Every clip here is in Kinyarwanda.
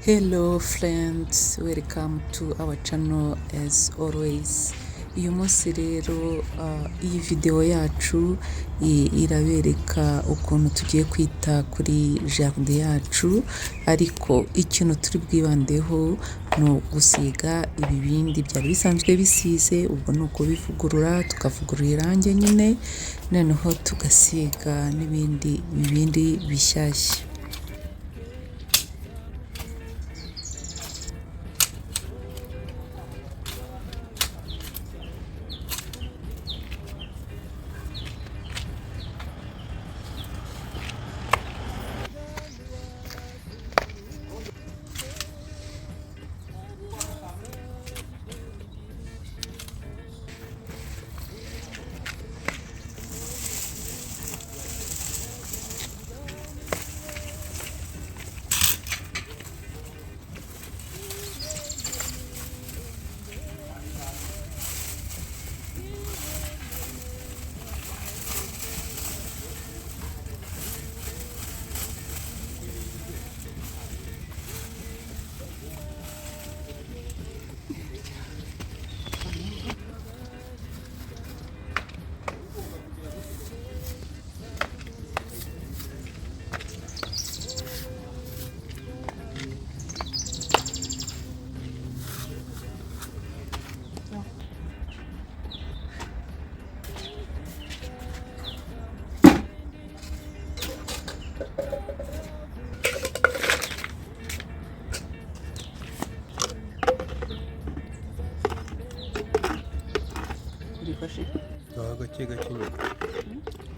Hello friends, welcome to our channel as always. Uyu munsi rero iyi video yacu irabereka ukuntu tugiye kwita kuri jardin yacu, ariko ikintu turi bwibandeho ni gusiga ibibindi byari bisanzwe bisize, ubwo ni ukubivugurura tukavugurura irangi nyine, noneho tugasiga n'ibindi bibindi bishyashya.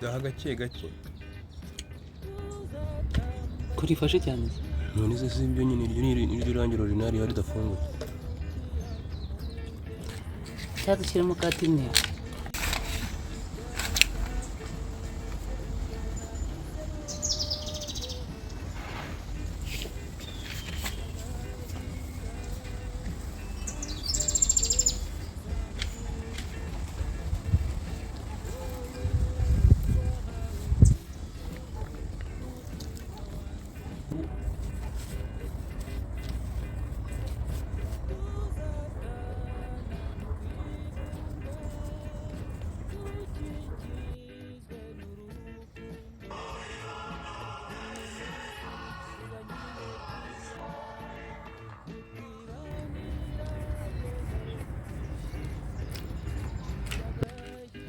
Daha gake gake Kurifashe cyane. none se ibyo nyine iryo rangiro rinari hari dafunguye cyadushyiramo katine.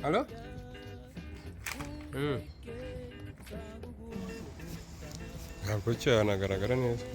Alo? Ntabwo cyane agaragara neza.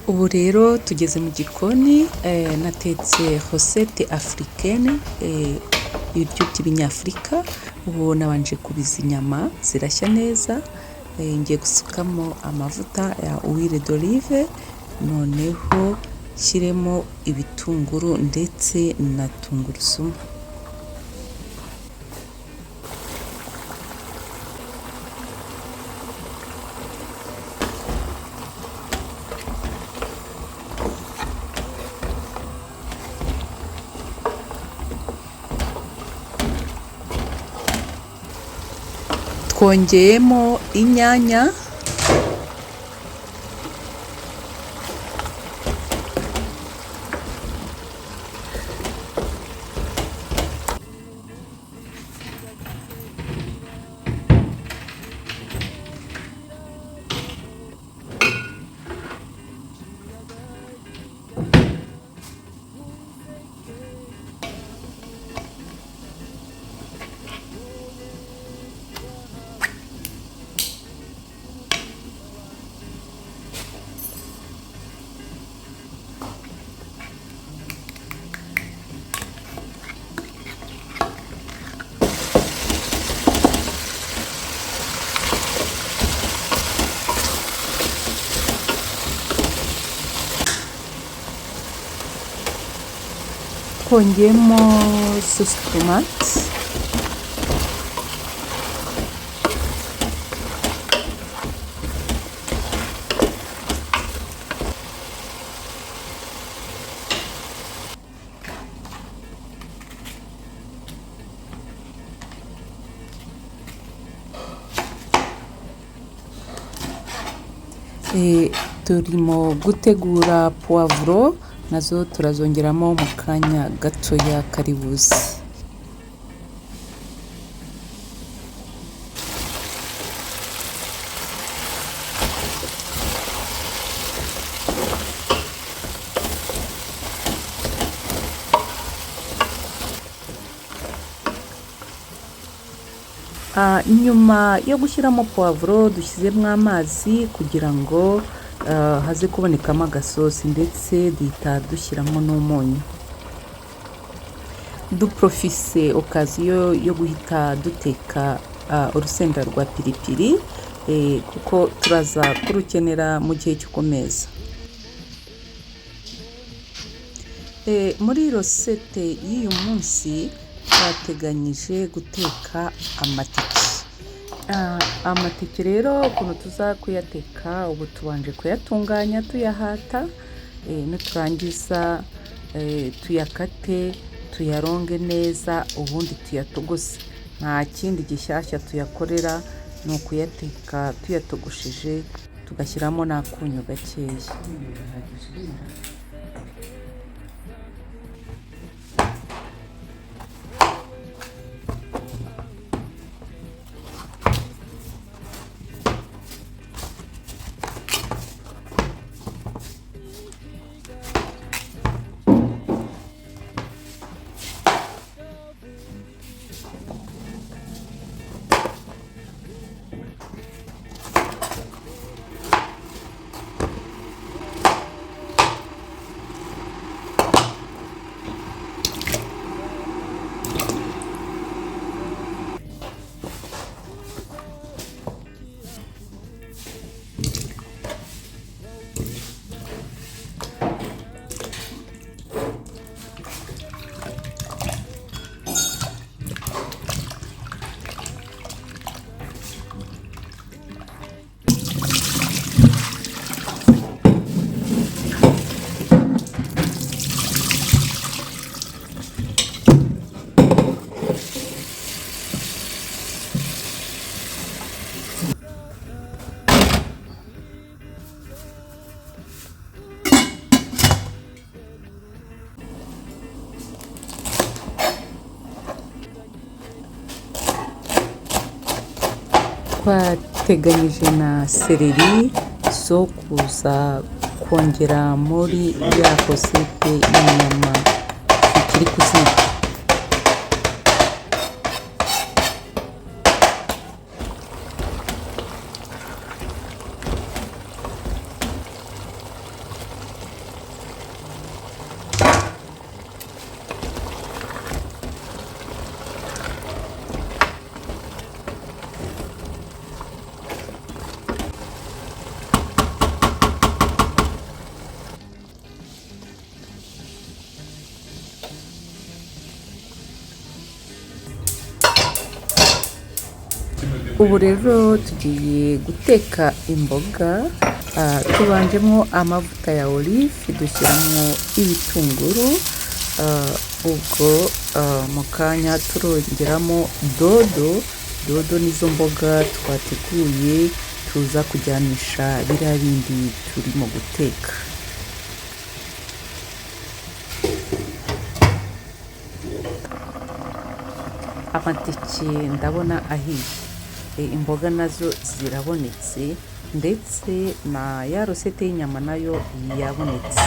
Ubu rero tugeze mu gikoni, natetse recette africaine, ibiryo by'ibinyafurika. Ubu nabanje kubiza inyama zirashya neza, ngiye gusukamo amavuta ya huile d'olive, noneho nshyiremo ibitunguru ndetse na tungurusumu. Twongeyemo inyanya, twongeyemo sauce tomate, turimo gutegura poivro, nazo turazongeramo mu kanya gatoya kari buze. Nyuma yo gushyiramo poivro dushyizemo amazi kugira ngo haze kubonekamo agasosi, ndetse duhita dushyiramo n'umunyu. Duprofise okaziyo yo guhita duteka urusenda rwa piripiri, kuko turaza kurukenera mu gihe cyo kumeza. Muri rosette y'uyu munsi twateganyije guteka amateke. Amateke rero ukuntu tuza kuyateka, ubu tubanje kuyatunganya tuyahata, niturangiza tuyakate tuyaronge neza, ubundi tuyatogose. Nta kindi gishyashya tuyakorera, ni ukuyateka tuyatogosheje, tugashyiramo n'akunyu gakeya. Twateganyije na seleri zo kuza kongera muri ya recette y'inyama tukiri kuzika. Ubu rero tugiye guteka imboga, tubanjemo amavuta ya olive, dushyiramo ibitunguru, ubwo mu kanya turongeramo dodo. Dodo nizo mboga twateguye tuza kujyanisha biriya bindi turimo guteka. Amateke ndabona ahiye, imboga nazo zirabonetse ndetse na ya rosete y'inyama nayo yabonetse.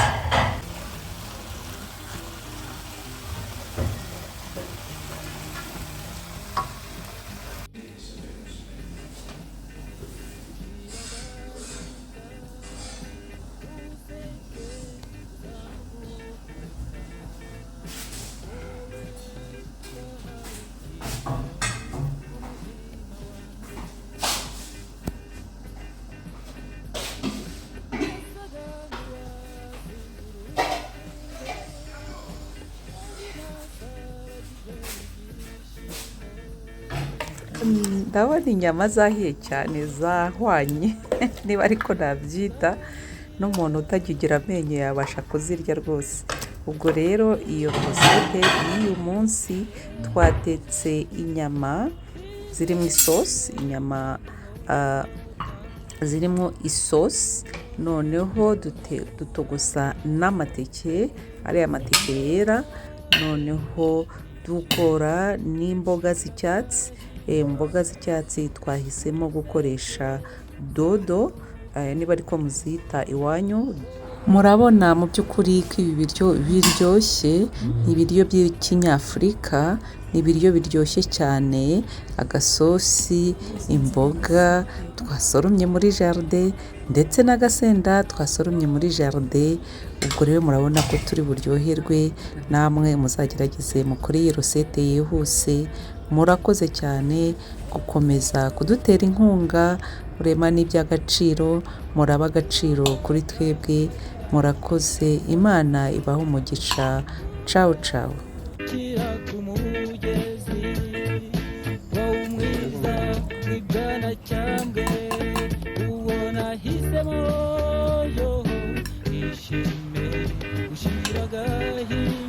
Ndabona inyama zahiye cyane zahwanye niba ariko nabyita, n'umuntu utajya ugira amenyo yabasha kuzirya rwose. Ubwo rero iyo rosete y'uyu munsi twatetse inyama zirimo isosi, inyama zirimo isosi, noneho dutogosa n'amateke, ariya mateke yera, noneho dukora n'imboga z'icyatsi. Imboga z'icyatsi twahisemo gukoresha dodo, niba ariko muzita iwanyu. Murabona mu by'ukuri ko ibi biryo biryoshye, ni ibiryo by'ikinyafurika, ni ibiryo biryoshye cyane, agasosi, imboga twasoromye muri jaride ndetse n'agasenda twasoromye muri jaride. Ubwo rero murabona ko turi buryoherwe, namwe muzagerageze mukore iyi rosete yihuse. Murakoze cyane gukomeza kudutera inkunga, murema n'iby'agaciro, muraba agaciro kuri twebwe. Murakoze, Imana ibahe umugisha. Ciao ciao. Ishime ushira agahinda.